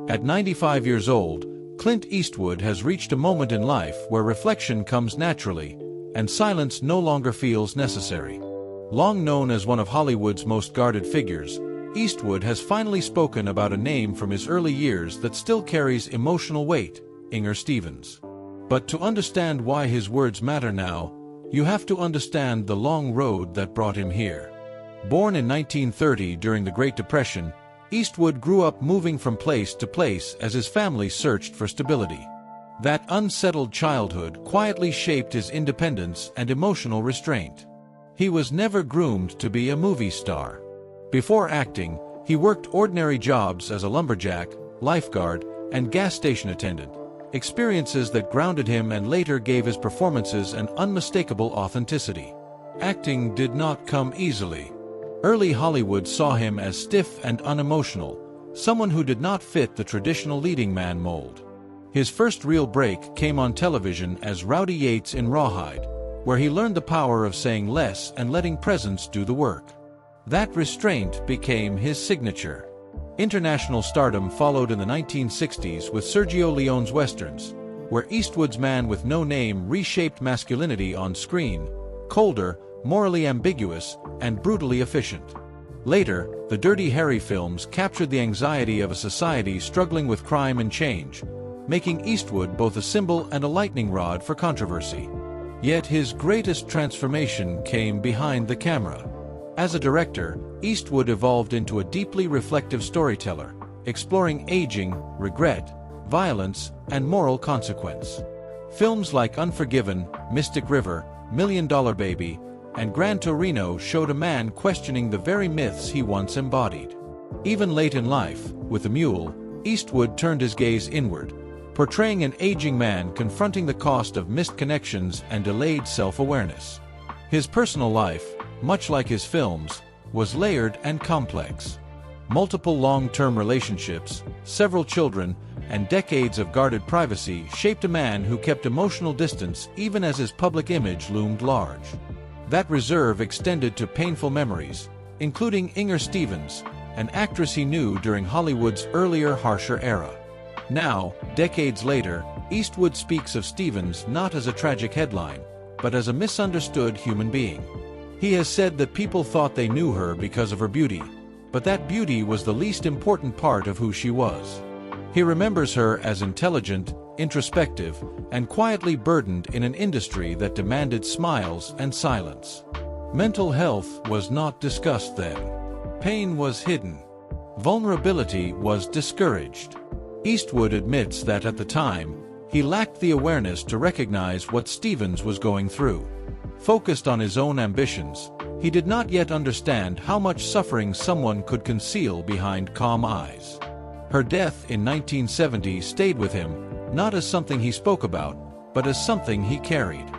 At 95 years old, Clint Eastwood has reached a moment in life where reflection comes naturally, and silence no longer feels necessary. Long known as one of Hollywood's most guarded figures, Eastwood has finally spoken about a name from his early years that still carries emotional weight: Inger Stevens. But to understand why his words matter now, you have to understand the long road that brought him here. Born in 1930 during the Great Depression, Eastwood grew up moving from place to place as his family searched for stability. That unsettled childhood quietly shaped his independence and emotional restraint. He was never groomed to be a movie star. Before acting, he worked ordinary jobs as a lumberjack, lifeguard, and gas station attendant, experiences that grounded him and later gave his performances an unmistakable authenticity. Acting did not come easily. Early Hollywood saw him as stiff and unemotional, someone who did not fit the traditional leading man mold. His first real break came on television as Rowdy Yates in Rawhide, where he learned the power of saying less and letting presence do the work. That restraint became his signature. International stardom followed in the 1960s with Sergio Leone's westerns, where Eastwood's man with no name reshaped masculinity on screen: colder, morally ambiguous, and brutally efficient. Later, the Dirty Harry films captured the anxiety of a society struggling with crime and change, making Eastwood both a symbol and a lightning rod for controversy. Yet his greatest transformation came behind the camera. As a director, Eastwood evolved into a deeply reflective storyteller, exploring aging, regret, violence, and moral consequence. Films like Unforgiven, Mystic River, $1 Million Baby, and Gran Torino showed a man questioning the very myths he once embodied. Even late in life, with The Mule, Eastwood turned his gaze inward, portraying an aging man confronting the cost of missed connections and delayed self-awareness. His personal life, much like his films, was layered and complex. Multiple long-term relationships, several children, and decades of guarded privacy shaped a man who kept emotional distance even as his public image loomed large. That reserve extended to painful memories, including Inger Stevens, an actress he knew during Hollywood's earlier, harsher era. Now, decades later, Eastwood speaks of Stevens not as a tragic headline, but as a misunderstood human being. He has said that people thought they knew her because of her beauty, but that beauty was the least important part of who she was. He remembers her as intelligent, introspective, and quietly burdened in an industry that demanded smiles and silence. Mental health was not discussed then. Pain was hidden. Vulnerability was discouraged. Eastwood admits that at the time, he lacked the awareness to recognize what Stevens was going through. Focused on his own ambitions, he did not yet understand how much suffering someone could conceal behind calm eyes. Her death in 1970 stayed with him, not as something he spoke about, but as something he carried.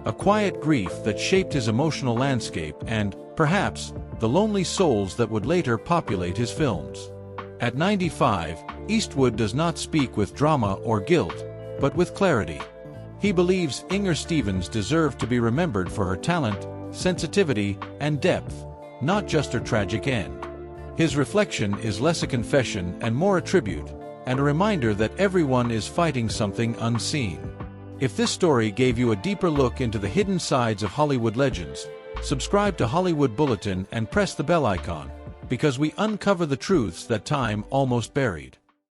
A quiet grief that shaped his emotional landscape and, perhaps, the lonely souls that would later populate his films. At 95, Eastwood does not speak with drama or guilt, but with clarity. He believes Inger Stevens deserved to be remembered for her talent, sensitivity, and depth, not just her tragic end. His reflection is less a confession and more a tribute, and a reminder that everyone is fighting something unseen. If this story gave you a deeper look into the hidden sides of Hollywood legends, subscribe to Hollywood Bulletin and press the bell icon, because we uncover the truths that time almost buried.